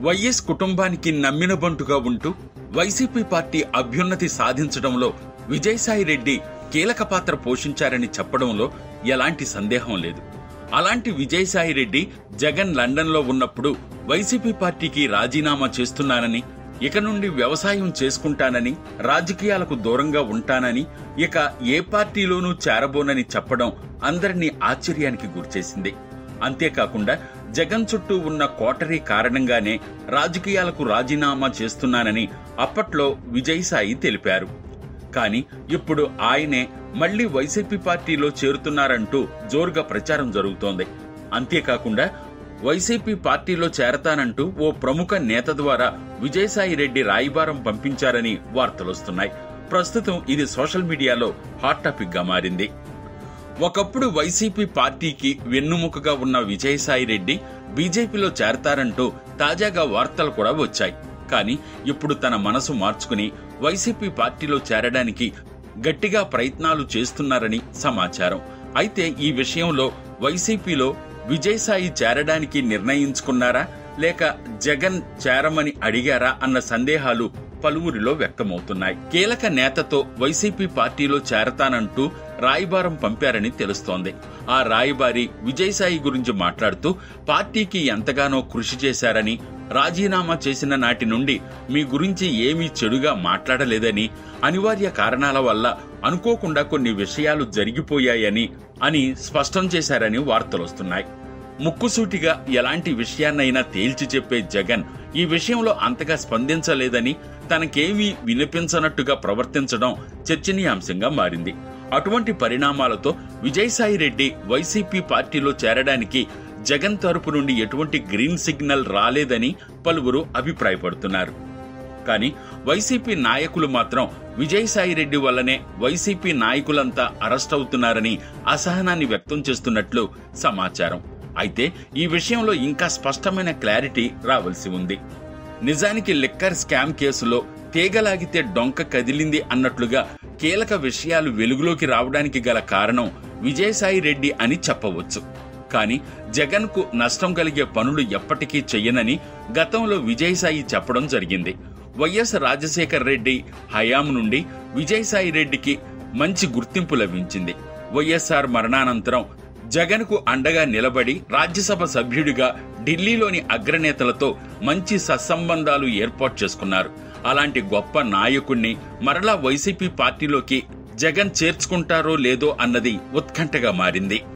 YS కుటుంబానికి నమ్మిన బంటుగా ఉంటూ వైసీపీ పార్టీ అభ్యున్నతి సాధించడంలో విజయసాయిరెడ్డి కీలక పాత్ర పోషించారని చెప్పడంలో ఎలాంటి సందేహం లేదు. అలాంటి విజయసాయిరెడ్డి జగన్ లండన్లో ఉన్నప్పుడు వైసీపీ పార్టీకి రాజీనామా చేస్తున్నానని, ఇక నుండి వ్యవసాయం చేసుకుంటానని, రాజకీయాలకు దూరంగా ఉంటానని, ఇక ఏ పార్టీలోనూ చేరబోనని చెప్పడం అందరినీ ఆశ్చర్యానికి గురిచేసింది. అంతేకాకుండా జగన్ చుట్టూ ఉన్న కోటరీ కారణంగానే రాజకీయాలకు రాజీనామా చేస్తున్నానని అప్పట్లో విజయసాయి తెలిపారు. కానీ ఇప్పుడు ఆయనే మళ్లీ వైసీపీ పార్టీలో చేరుతున్నారంటూ జోరుగా ప్రచారం జరుగుతోంది. అంతేకాకుండా వైసీపీ పార్టీలో చేరతానంటూ ఓ ప్రముఖ నేత ద్వారా విజయసాయిరెడ్డి రాయబారం పంపించారని వార్తలొస్తున్నాయి. ప్రస్తుతం ఇది సోషల్ మీడియాలో హాట్ టాపిక్ గా మారింది. ఒకప్పుడు వైసీపీ పార్టీకి వెన్నుముకగా ఉన్న విజయసాయిరెడ్డి బీజేపీలో చేరతారంటూ తాజాగా వార్తలు కూడా వచ్చాయి. కానీ ఇప్పుడు తన మనసు మార్చుకుని వైసీపీ పార్టీలో చేరడానికి గట్టిగా ప్రయత్నాలు చేస్తున్నారని సమాచారం. అయితే ఈ విషయంలో వైసీపీలో విజయసాయి చేరడానికి నిర్ణయించుకున్నారా లేక జగన్ చేరమని అడిగారా అన్న సందేహాలు పలువురిలో వ్యక్తమవుతున్నాయి. కీలక నేతతో వైసీపీ పార్టీలో చేరతానంటూ రాయబారం పంపారని తెలుస్తోంది. ఆ రాయబారి విజయసాయి గురించి మాట్లాడుతూ పార్టీకి ఎంతగానో కృషి చేశారని, రాజీనామా చేసిన నాటి నుండి మీ గురించి ఏమీ చెడుగా మాట్లాడలేదని, అనివార్య కారణాల వల్ల అనుకోకుండా కొన్ని విషయాలు జరిగిపోయాయని స్పష్టం చేశారని వార్తలొస్తున్నాయి. ముక్కుసూటిగా ఎలాంటి విషయాన్నైనా తేల్చి చెప్పే జగన్ ఈ విషయంలో అంతగా స్పందించలేదని, తనకేమీ వినిపించనట్టుగా ప్రవర్తించడం చర్చనీయాంశంగా మారింది. అటువంటి పరిణామాలతో విజయసాయిరెడ్డి వైసీపీ పార్టీలో చేరడానికి జగన్ తరపు నుండి ఎటువంటి గ్రీన్ సిగ్నల్ రాలేదని పలువురు అభిప్రాయపడుతున్నారు. కానీ వైసీపీ నాయకులు మాత్రం విజయసాయిరెడ్డి వల్లనే వైసీపీ నాయకులంతా అరెస్ట్ అవుతున్నారని అసహనాన్ని వ్యక్తం చేస్తున్నట్లు సమాచారం. అయితే ఈ విషయంలో ఇంకా స్పష్టమైన క్లారిటీ రావాల్సి ఉంది. నిజానికి లిక్కర్ స్కామ్ కేసులో తీగలాగితే డొంక కదిలింది అన్నట్లుగా కీలక విషయాలు వెలుగులోకి రావడానికి గల కారణం విజయసాయిరెడ్డి అని చెప్పవచ్చు. కానీ జగన్ కు నష్టం కలిగే పనులు ఎప్పటికీ చెయ్యనని గతంలో విజయసాయి చెప్పడం జరిగింది. వైఎస్ రాజశేఖర్ రెడ్డి హయాం నుండి విజయసాయిరెడ్డికి మంచి గుర్తింపు లభించింది. వైఎస్ఆర్ మరణానంతరం జగన్ కు అండగా నిలబడి రాజ్యసభ సభ్యుడిగా ఢిల్లీలోని అగ్రనేతలతో మంచి సత్సంబంధాలు ఏర్పాటు చేసుకున్నారు. అలాంటి గొప్ప నాయకుణ్ణి మరలా వైసీపీ పార్టీలోకి జగన్ చేర్చుకుంటారో లేదో అన్నది ఉత్కంఠగా మారింది.